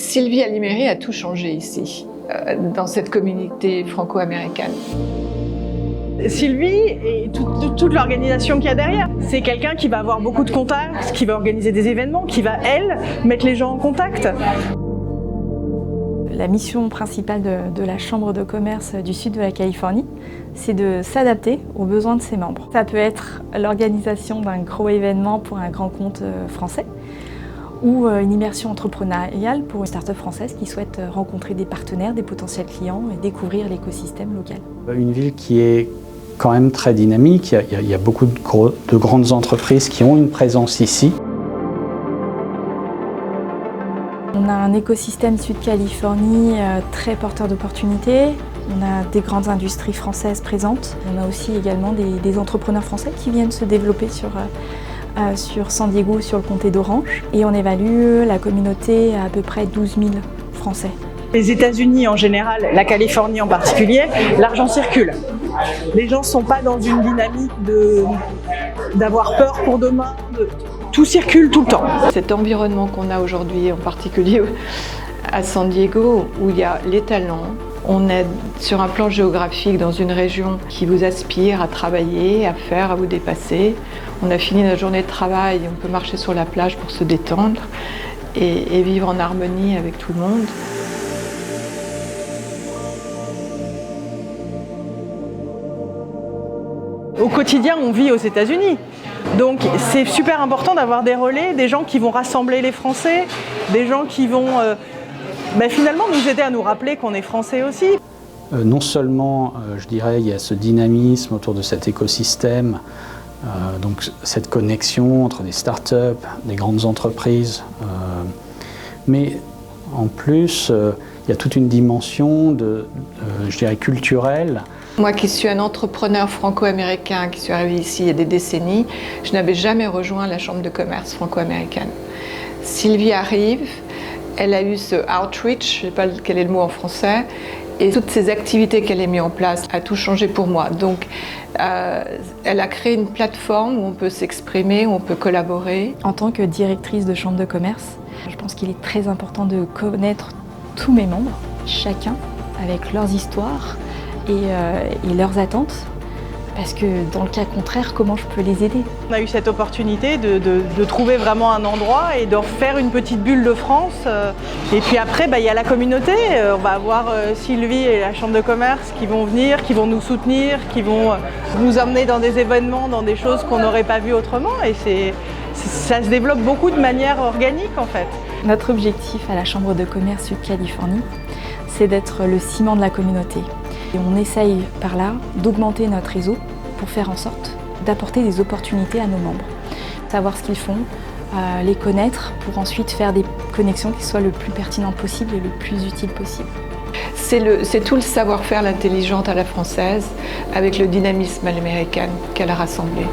Sylvie Aliméry a tout changé ici, dans cette communauté franco-américaine. Sylvie et toute l'organisation qu'il y a derrière, c'est quelqu'un qui va avoir beaucoup de contacts, qui va organiser des événements, qui va, elle, mettre les gens en contact. La mission principale de la Chambre de commerce du sud de la Californie, c'est de s'adapter aux besoins de ses membres. Ça peut être l'organisation d'un gros événement pour un grand compte français ou une immersion entrepreneuriale pour une start-up française qui souhaite rencontrer des partenaires, des potentiels clients et découvrir l'écosystème local. Une ville qui est quand même très dynamique, il y a beaucoup de grandes entreprises qui ont une présence ici. On a un écosystème Sud-Californie très porteur d'opportunités. On a des grandes industries françaises présentes. On a aussi également des entrepreneurs français qui viennent se développer sur San Diego, sur le comté d'Orange. Et on évalue la communauté à peu près 12 000 Français. Les États-Unis en général, la Californie en particulier, l'argent circule. Les gens ne sont pas dans une dynamique d'avoir peur pour demain. Tout circule tout le temps. Cet environnement qu'on a aujourd'hui, en particulier à San Diego, où il y a les talents, on est sur un plan géographique dans une région qui vous aspire à travailler, à faire, à vous dépasser. On a fini notre journée de travail, on peut marcher sur la plage pour se détendre et vivre en harmonie avec tout le monde. Au quotidien, on vit aux États-Unis. Donc c'est super important d'avoir des relais, des gens qui vont rassembler les Français, des gens qui vont finalement nous aider à nous rappeler qu'on est Français aussi. Non seulement, je dirais, il y a ce dynamisme autour de cet écosystème, donc cette connexion entre des startups, des grandes entreprises, mais en plus, il y a toute une dimension je dirais, culturelle. Moi qui suis un entrepreneur franco-américain, qui suis arrivé ici il y a des décennies, je n'avais jamais rejoint la Chambre de commerce franco-américaine. Sylvie arrive, elle a eu ce outreach, je ne sais pas quel est le mot en français, et toutes ces activités qu'elle a mises en place a tout changé pour moi. Donc elle a créé une plateforme où on peut s'exprimer, où on peut collaborer. En tant que directrice de Chambre de commerce, je pense qu'il est très important de connaître tous mes membres, chacun avec leurs histoires, et leurs attentes, parce que dans le cas contraire, comment je peux les aider? On a eu cette opportunité de trouver vraiment un endroit et de faire une petite bulle de France. Et puis après, il y a la communauté. On va avoir Sylvie et la Chambre de commerce qui vont venir, qui vont nous soutenir, qui vont nous emmener dans des événements, dans des choses qu'on n'aurait pas vues autrement. Et ça se développe beaucoup de manière organique en fait. Notre objectif à la Chambre de commerce Sud-Californie, c'est d'être le ciment de la communauté. Et on essaye par là d'augmenter notre réseau pour faire en sorte d'apporter des opportunités à nos membres. Savoir ce qu'ils font, les connaître pour ensuite faire des connexions qui soient le plus pertinentes possible et le plus utiles possible. C'est tout le savoir-faire, l'intelligence à la française, avec le dynamisme à l'américaine qu'elle a rassemblé.